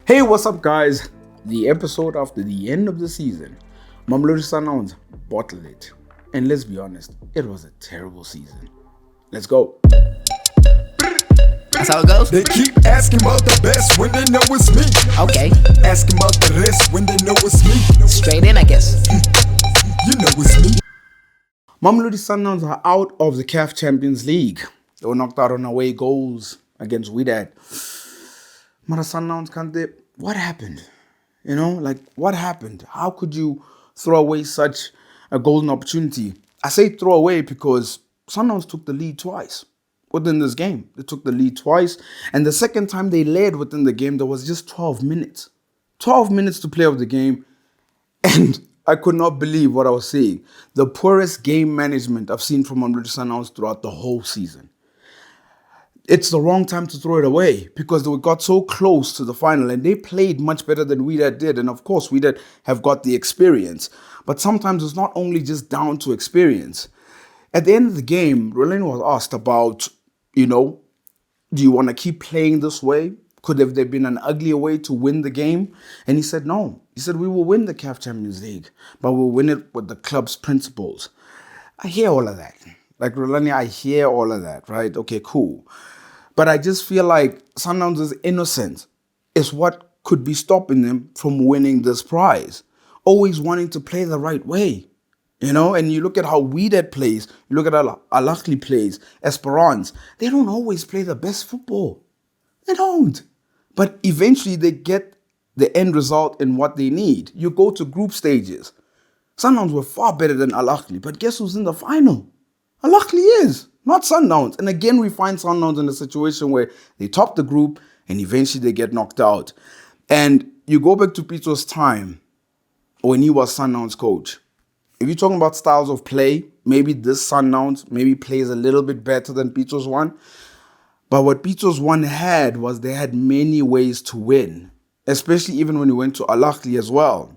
Hey, what's up, guys? The episode after the end of the season, Mamelodi Sundowns bottled it. And let's be honest, it was a terrible season. Let's go. That's how it goes? They keep asking about the best when they know it's me. Okay. Asking about the rest when they know it's me. Straight in, I guess. You know it's me. Mamelodi Sundowns are out of the CAF Champions League. They were knocked out on away goals against Wydad. Mara Sundowns, can't they? What happened? What happened? How could you throw away such a golden opportunity? I say throw away because Sundowns took the lead twice within this game. They took the lead twice. And the second time they led within the game, there was just 12 minutes. 12 minutes to play of the game. And I could not believe what I was seeing. The poorest game management I've seen from Mamelodi Sundowns throughout the whole season. It's the wrong time to throw it away because they got so close to the final and they played much better than Wydad did. And of course, Wydad have got the experience. But sometimes it's not only just down to experience. At the end of the game, Rhulani was asked about, do you want to keep playing this way? Could have there been an uglier way to win the game? And he said, no. He said, we will win the CAF Champions League, but we'll win it with the club's principles. I hear all of that. Like Rhulani, I hear all of that, right? Okay, cool. But I just feel like Sundowns' innocence is what could be stopping them from winning this prize. Always wanting to play the right way, And you look at how Wydad plays, you look at how Al Ahly plays, Esperance. They don't always play the best football. They don't. But eventually they get the end result in what they need. You go to group stages. Sundowns were far better than Al Ahly, but guess who's in the final? Al Ahly is. Not Sundowns. And again, we find Sundowns in a situation where they top the group and eventually they get knocked out. And you go back to Pito's time when he was Sundowns coach. If you're talking about styles of play, maybe this Sundowns maybe plays a little bit better than Pito's one. But what Pito's one had was they had many ways to win, especially even when he went to Al Ahly as well.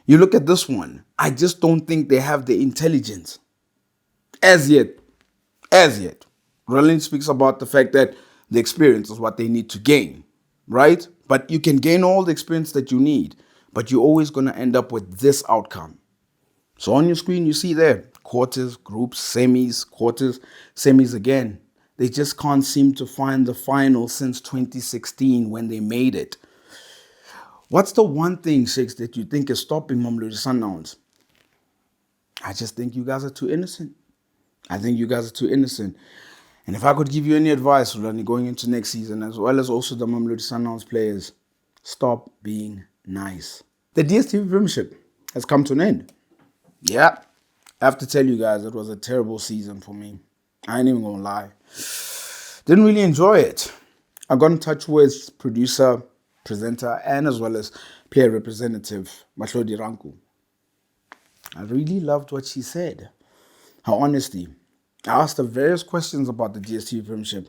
You look at this one, I just don't think they have the intelligence. As yet. Rhulani speaks about the fact that the experience is what they need to gain, right? But you can gain all the experience that you need, but you're always going to end up with this outcome. So on your screen, you see there, quarters, groups, semis, quarters, semis again. They just can't seem to find the final since 2016 when they made it. What's the one thing, Shakes, that you think is stopping Mamelodi Sundowns? I just think you guys are too innocent. And if I could give you any advice, Rhulani, going into next season, as well as also the Mamelodi Sundowns players, stop being nice. The DSTV Premiership has come to an end. Yeah, I have to tell you guys, it was a terrible season for me. I ain't even gonna lie. Didn't really enjoy it. I got in touch with producer, presenter, and as well as player representative, Mamelodi. I really loved what she said. Her honesty. I asked her various questions about the DSTV Premiership,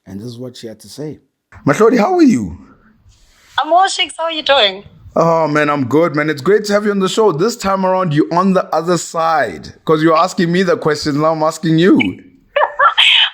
and this is what she had to say. Mamelodi, how are you? I'm well, Shakes. How are you doing? Oh, man, I'm good, man. It's great to have you on the show. This time around, you're on the other side, because you're asking me the questions, now I'm asking you.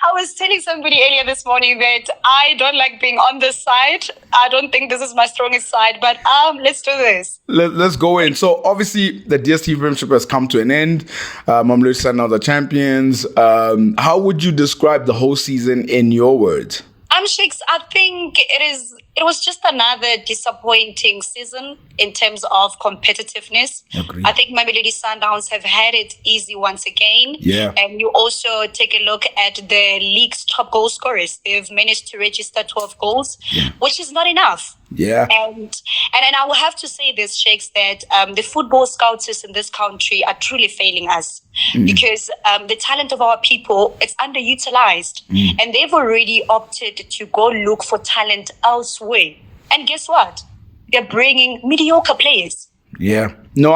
I was telling somebody earlier this morning that I don't like being on this side. I don't think this is my strongest side, but let's do this. Let's go in. So obviously the DSTV Premiership has come to an end. Mamelodi Sundowns are champions. How would you describe the whole season in your words? Shakes, I think it was just another disappointing season in terms of competitiveness. Agreed. I think Mamelodi Sundowns have had it easy once again. Yeah. And you also take a look at the league's top goal scorers. They've managed to register 12 goals, which is not enough. Yeah. And I will have to say this, Shakes, that the football scouts in this country are truly failing us because the talent of our people, it's underutilized. And they've already opted to go look for talent elsewhere. And guess what? They're bringing mediocre players. Yeah. No,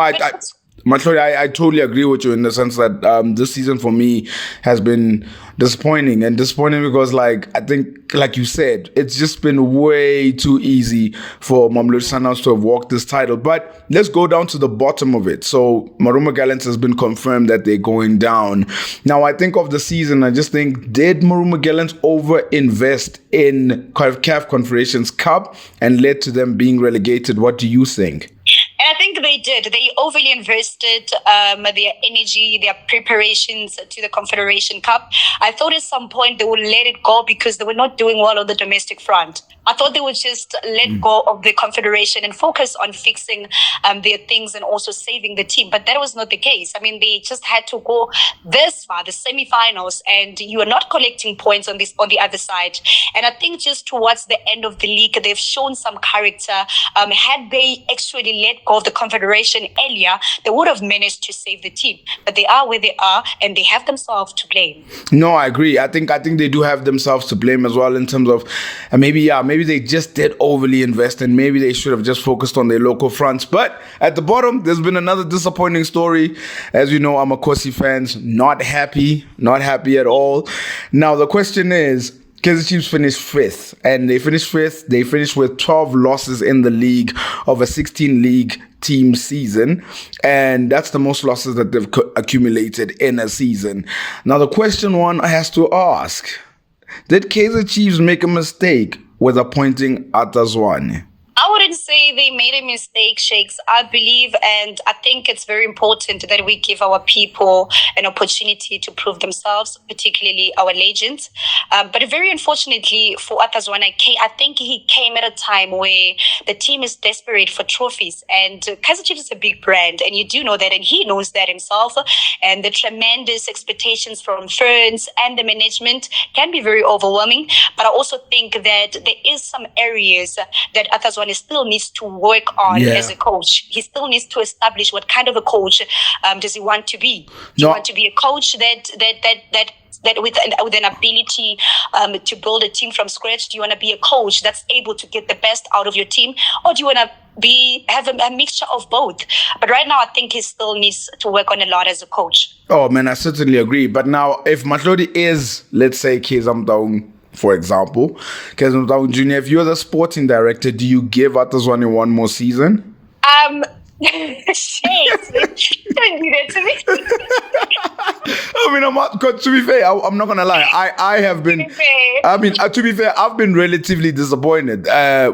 Matlori, I totally agree with you in the sense that this season for me has been disappointing because, like, I think, like you said, it's just been way too easy for Mamelodi Sundowns to have walked this title. But let's go down to the bottom of it. So Maruma Gallants has been confirmed that they're going down. Now, I think of the season, I just think, did Maruma Gallants over-invest in CAF Confederations Cup and led to them being relegated? What do you think? And I think they did. They overly invested their energy, their preparations to the Confederation Cup. I thought at some point they would let it go because they were not doing well on the domestic front. I thought they would just let go of the Confederation and focus on fixing their things and also saving the team. But that was not the case. I mean, they just had to go this far, the semi-finals, and you are not collecting points on the other side. And I think just towards the end of the league, they've shown some character. Had they actually let go of the Confederation earlier, they would have managed to save the team. But they are where they are, and they have themselves to blame. No, I agree. I think they do have themselves to blame as well in terms of maybe they just did overly invest and maybe they should have just focused on their local fronts. But at the bottom, there's been another disappointing story. As you know, I'm a Kosi fans, not happy at all. Now the question is, Kaizer Chiefs finished fifth, and they finished with 12 losses in the league of a 16 league team season, and that's the most losses that they've accumulated in a season. Now the question one has to ask, did Kaizer Chiefs make a mistake with appointing Atazwane? I wouldn't say they made a mistake, Shakes. I believe and I think it's very important that we give our people an opportunity to prove themselves, particularly our legends. But very unfortunately for Atazwane, I think he came at a time where the team is desperate for trophies. And Kaizer Chiefs is a big brand, and you do know that, and he knows that himself. And the tremendous expectations from fans and the management can be very overwhelming. But I also think that there is some areas that Atazwane still needs to work on as a coach. He still needs to establish what kind of a coach does he want to be. Do you want to be a coach that with an ability to build a team from scratch? Do you want to be a coach that's able to get the best out of your team, or do you want to have a mixture of both? But right now, I think he still needs to work on a lot as a coach. Oh man, I certainly agree. But now, if Mamelodi is, let's say, Kaizer, for example, Kaizer Junior, if you're the sporting director, do you give Atazwane one more season? Shit, don't do that to me. I mean, to be fair, I'm not gonna lie. I have been. To be fair, I've been relatively disappointed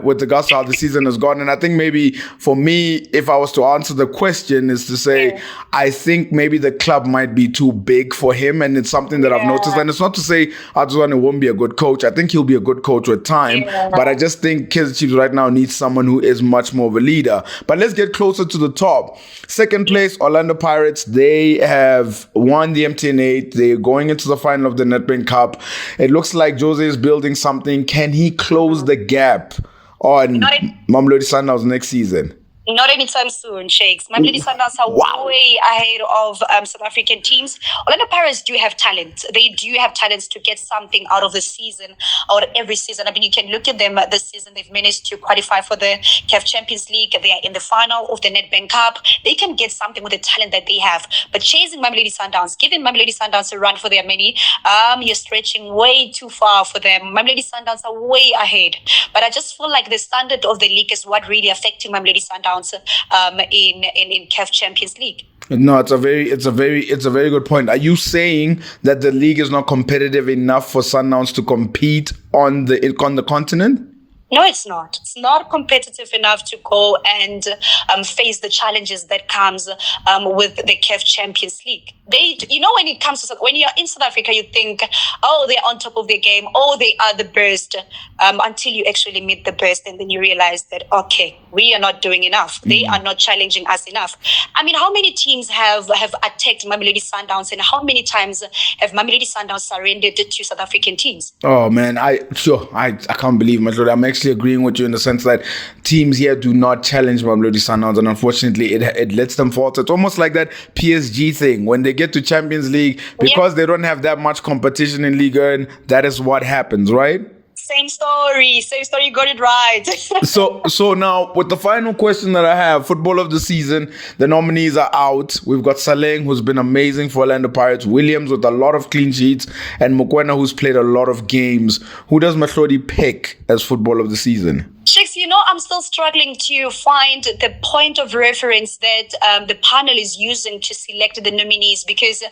with regards to how the season has gone. And I think maybe for me, if I was to answer the question, is to say I think maybe the club might be too big for him, and it's something that I've noticed. And it's not to say Atazwane won't be a good coach. I think he'll be a good coach with time. But I just think Kaizer Chiefs right now needs someone who is much more of a leader. But let's get closer to the top. Second place, Orlando Pirates. They have won the MTN 8. They're going into the final of the Nedbank Cup. It looks like Jose is building something. Can he close the gap on Mamelodi Sundowns next season? Not anytime soon, Shakes. Mamelodi Sundowns are way ahead of South African teams. Orlando Pirates do have talent. They do have talents to get something out of the season, out of every season. I mean, you can look at them this season. They've managed to qualify for the CAF Champions League. They are in the final of the Nedbank Cup. They can get something with the talent that they have. But chasing Mamelodi Sundowns, giving Mamelodi Sundowns a run for their money, you're stretching way too far for them. Mamelodi Sundowns are way ahead. But I just feel like the standard of the league is what really affecting Mamelodi Sundowns in CAF Champions League. No, it's a very good point. Are you saying that the league is not competitive enough for Sundowns to compete on the continent? No, it's not. It's not competitive enough to go and face the challenges that comes with the CAF Champions League. When it comes to when you're in South Africa, you think, oh, they're on top of their game, oh, they are the best, until you actually meet the best, and then you realize that, okay, we are not doing enough. They are not challenging us enough. I mean, how many teams have attacked Mamelodi Sundowns, and how many times have Mamelodi Sundowns surrendered to South African teams? Oh man, I can't believe Mamelodi. I'm actually agreeing with you in the sense that teams here do not challenge Mamelodi Sundowns, and unfortunately it lets them falter. It's almost like that PSG thing when they get to Champions League, because they don't have that much competition in Liga, and that is what happens, right? Same story, you got it right. So now, with the final question that I have, football of the season, the nominees are out. We've got Saleng, who's been amazing for Orlando Pirates, Williams with a lot of clean sheets, and Mokwena, who's played a lot of games. Who does Mamelodi pick as football of the season? Chicks, I'm still struggling to find the point of reference that the panel is using to select the nominees, because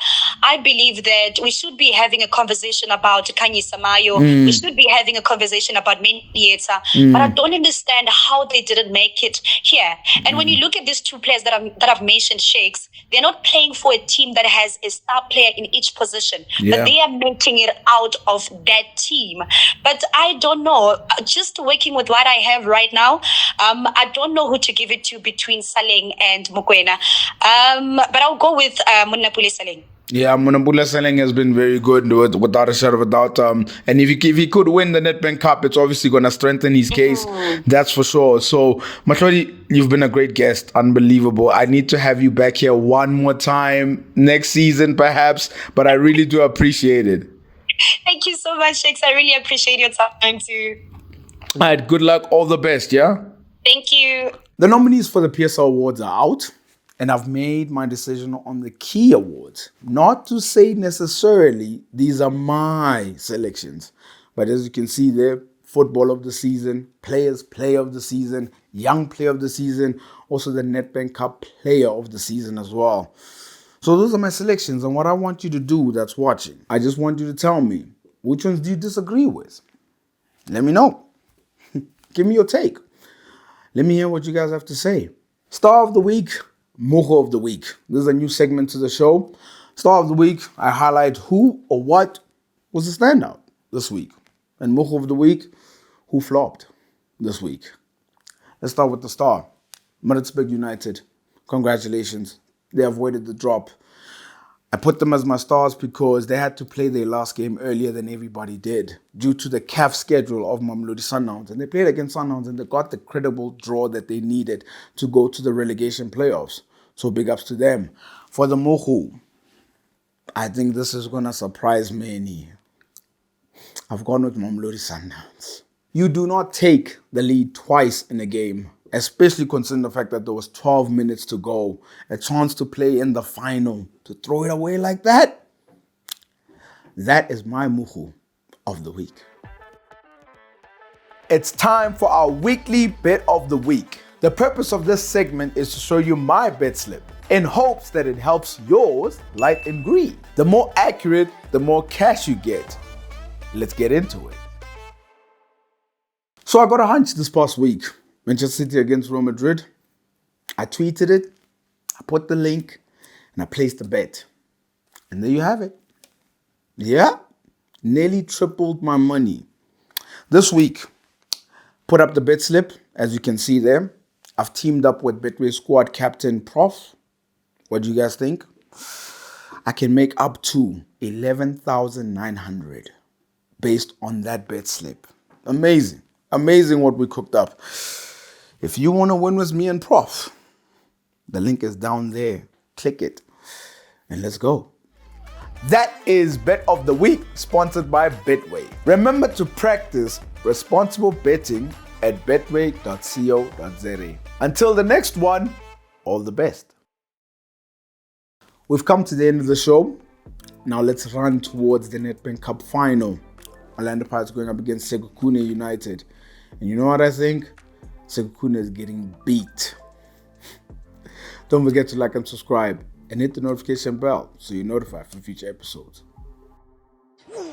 I believe that we should be having a conversation about Kanye Samayo. We should be having a conversation about Mendieta, but I don't understand how they didn't make it here. And when you look at these two players that I've mentioned, Shakes, they're not playing for a team that has a star player in each position, but they are making it out of that team. But I don't know, just working with what I have right now, I don't know who to give it to between Saleng and Mokwena. But I'll go with Munapule Saleng. Yeah, Munapule Saleng has been very good, without a shadow of a doubt. And if he could win the Nedbank Cup, it's obviously going to strengthen his case. That's for sure. So, Mamelodi, you've been a great guest. Unbelievable. I need to have you back here one more time next season, perhaps. But I really do appreciate it. Thank you so much, Shakes. I really appreciate your time too. All right, good luck. All the best, yeah? Thank you. The nominees for the PSL Awards are out, and I've made my decision on the key awards. Not to say necessarily these are my selections, but as you can see there, Football of the Season, Players Player of the Season, Young Player of the Season, also the Nedbank Cup Player of the Season as well. So those are my selections, and what I want you to do that's watching, I just want you to tell me, which ones do you disagree with? Let me know. Give me your take. Let me hear what you guys have to say. Star of the Week, Moegoe of the Week. This is a new segment to the show. Star of the Week, I highlight who or what was a standout this week. And Moegoe of the Week, who flopped this week. Let's start with the star. Maritzburg United. Congratulations. They avoided the drop. I put them as my stars because they had to play their last game earlier than everybody did due to the CAF schedule of Mamelodi Sundowns. And they played against Sundowns and they got the credible draw that they needed to go to the relegation playoffs. So big ups to them. For the Moegoe, I think this is going to surprise many. I've gone with Mamelodi Sundowns. You do not take the lead twice in a game, especially considering the fact that there was 12 minutes to go, a chance to play in the final, to throw it away like that. That is my Moegoe of the week. It's time for our weekly bet of the week. The purpose of this segment is to show you my bet slip in hopes that it helps yours light and green. The more accurate, the more cash you get. Let's get into it. So I got a hunch this past week. Manchester City against Real Madrid. I tweeted it, I put the link, and I placed the bet. And there you have it. Yeah, nearly tripled my money. This week, put up the bet slip, as you can see there. I've teamed up with Betway squad captain Prof. What do you guys think? I can make up to 11,900 based on that bet slip. Amazing. Amazing what we cooked up. If you want to win with me and Prof, the link is down there. Click it and let's go. That is Bet of the Week, sponsored by Betway. Remember to practice responsible betting at betway.co.za. Until the next one, all the best. We've come to the end of the show. Now let's run towards the Nedbank Cup final. Orlando Pirates going up against Sekhukhune United. And you know what I think? Sekhukhune is getting beat. Don't forget to like and subscribe and hit the notification bell so you're notified for future episodes. We're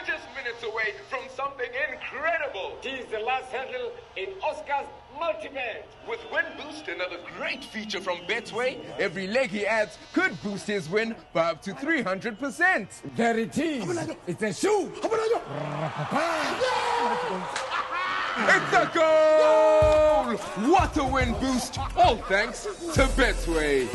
just minutes away from something incredible. He's the last hurdle in Oscar's multi-bet. With Win Boost, another great feature from Betway, every leg he adds could boost his win by up to 300%. There it is. It's a shoe. It's a goal! What a win boost! All thanks to Betway.